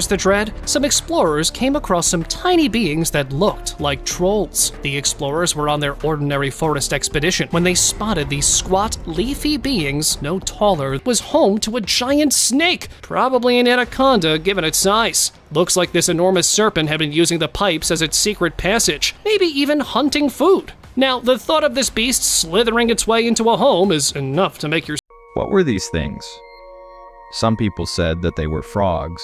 The dread, some explorers came across some tiny beings that looked like trolls. The explorers were on their ordinary forest expedition when they spotted these squat, leafy beings, no taller, was home to a giant snake, probably an anaconda given its size. Looks like this enormous serpent had been using the pipes as its secret passage, maybe even hunting food. Now, the thought of this beast slithering its way into a home is enough to make your... What were these things? Some people said that they were frogs,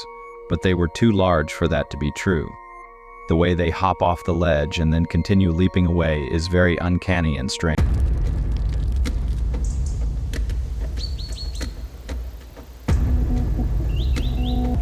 but they were too large for that to be true. The way they hop off the ledge and then continue leaping away is very uncanny and strange.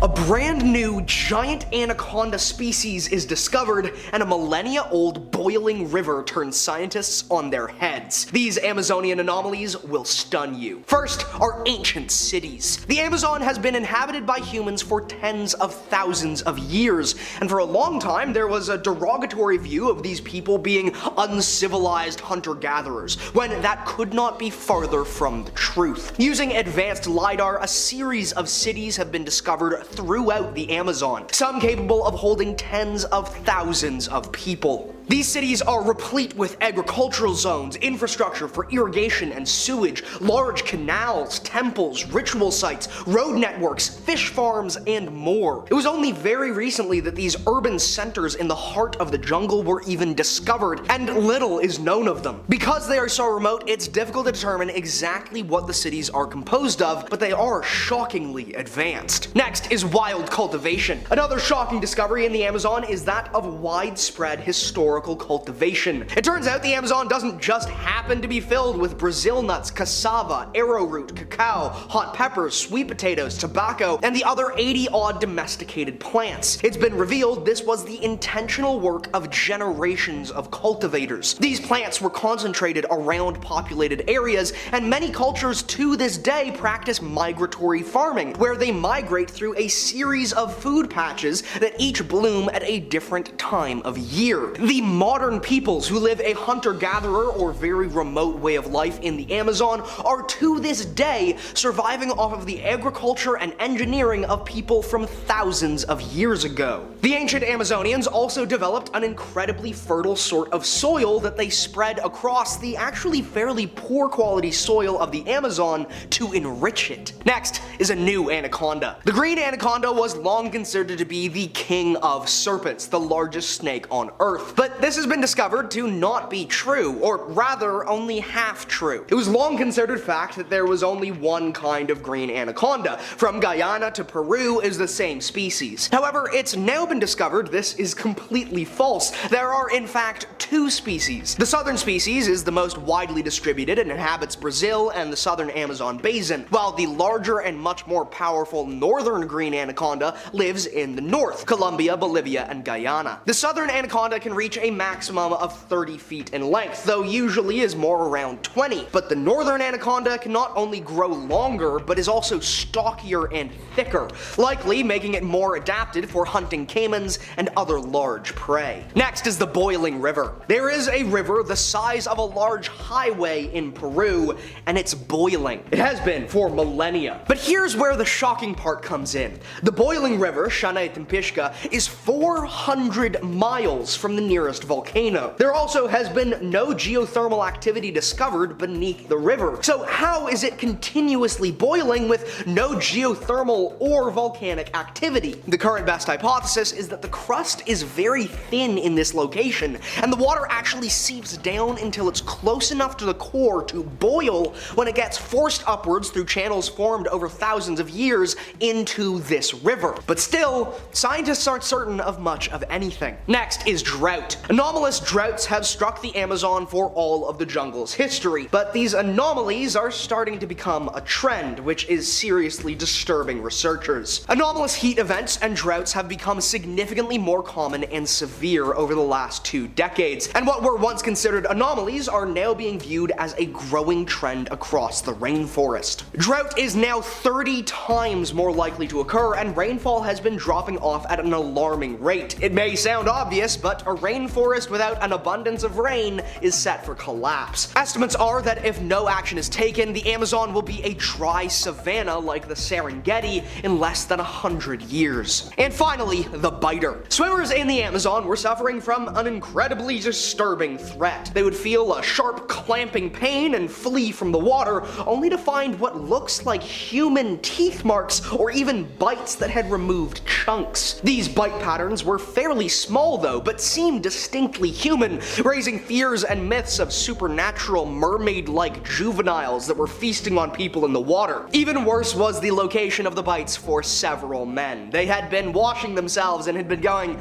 A brand new giant anaconda species is discovered, and a millennia-old boiling river turns scientists on their heads. These Amazonian anomalies will stun you. First are ancient cities. The Amazon has been inhabited by humans for tens of thousands of years, and for a long time there was a derogatory view of these people being uncivilized hunter-gatherers, when that could not be farther from the truth. Using advanced LiDAR, a series of cities have been discovered throughout the Amazon, some capable of holding tens of thousands of people. These cities are replete with agricultural zones, infrastructure for irrigation and sewage, large canals, temples, ritual sites, road networks, fish farms, and more. It was only very recently that these urban centers in the heart of the jungle were even discovered, and little is known of them. Because they are so remote, it's difficult to determine exactly what the cities are composed of, but they are shockingly advanced. Next is wild cultivation. Another shocking discovery in the Amazon is that of widespread historical cultivation. It turns out the Amazon doesn't just happen to be filled with Brazil nuts, cassava, arrowroot, cacao, hot peppers, sweet potatoes, tobacco, and the other 80-odd domesticated plants. It's been revealed this was the intentional work of generations of cultivators. These plants were concentrated around populated areas, and many cultures to this day practice migratory farming, where they migrate through a series of food patches that each bloom at a different time of year. The modern peoples who live a hunter-gatherer or very remote way of life in the Amazon are to this day surviving off of the agriculture and engineering of people from thousands of years ago. The ancient Amazonians also developed an incredibly fertile sort of soil that they spread across the actually fairly poor quality soil of the Amazon to enrich it. Next is a new anaconda. The green anaconda was long considered to be the king of serpents, the largest snake on Earth. But this has been discovered to not be true, or rather only half true. It was long considered fact that there was only one kind of green anaconda. From Guyana to Peru is the same species. However, it's now been discovered this is completely false. There are in fact two species. The southern species is the most widely distributed and inhabits Brazil and the southern Amazon basin, while the larger and much more powerful northern green anaconda lives in the north, Colombia, Bolivia, and Guyana. The southern anaconda can reach a maximum of 30 feet in length, though usually is more around 20. But the northern anaconda can not only grow longer, but is also stockier and thicker, likely making it more adapted for hunting caimans and other large prey. Next is the boiling river. There is a river the size of a large highway in Peru, and it's boiling. It has been for millennia. But here's where the shocking part comes in. The boiling river, Shanaitimpishka, is 400 miles from the nearest volcano. There also has been no geothermal activity discovered beneath the river. So how is it continuously boiling with no geothermal or volcanic activity? The current best hypothesis is that the crust is very thin in this location, and the water actually seeps down until it's close enough to the core to boil when it gets forced upwards through channels formed over thousands of years into this river. But still, scientists aren't certain of much of anything. Next is drought. Anomalous droughts have struck the Amazon for all of the jungle's history, but these anomalies are starting to become a trend, which is seriously disturbing researchers. Anomalous heat events and droughts have become significantly more common and severe over the last 2 decades, and what were once considered anomalies are now being viewed as a growing trend across the rainforest. Drought is now 30 times more likely to occur, and rainfall has been dropping off at an alarming rate. It may sound obvious, but a rainfall rainforest without an abundance of rain is set for collapse. Estimates are that if no action is taken, the Amazon will be a dry savanna like the Serengeti in less than 100 years. And finally, the biter. Swimmers in the Amazon were suffering from an incredibly disturbing threat. They would feel a sharp clamping pain and flee from the water, only to find what looks like human teeth marks or even bites that had removed chunks. These bite patterns were fairly small though, but seemed distinctly human, raising fears and myths of supernatural mermaid-like juveniles that were feasting on people in the water. Even worse was the location of the bites for several men. They had been washing themselves and had been going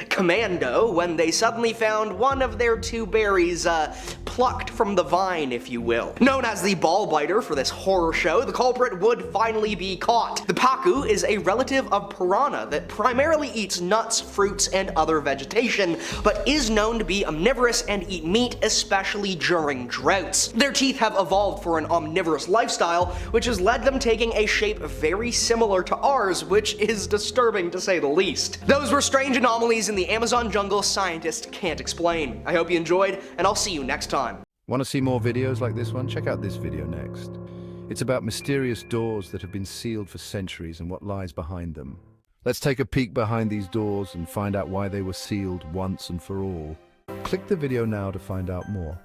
commando when they suddenly found one of their two berries plucked from the vine, if you will. Known as the ball biter for this horror show, the culprit would finally be caught. The paku is a relative of piranha that primarily eats nuts, fruits, and other vegetation, but is known to be omnivorous and eat meat, especially during droughts. Their teeth have evolved for an omnivorous lifestyle, which has led them taking a shape very similar to ours, which is disturbing to say the least. Those were strange anomalies in the Amazon jungle scientists can't explain. I hope you enjoyed, and I'll see you next time. Want to see more videos like this one? Check out this video next. It's about mysterious doors that have been sealed for centuries and what lies behind them. Let's take a peek behind these doors and find out why they were sealed once and for all. Click the video now to find out more.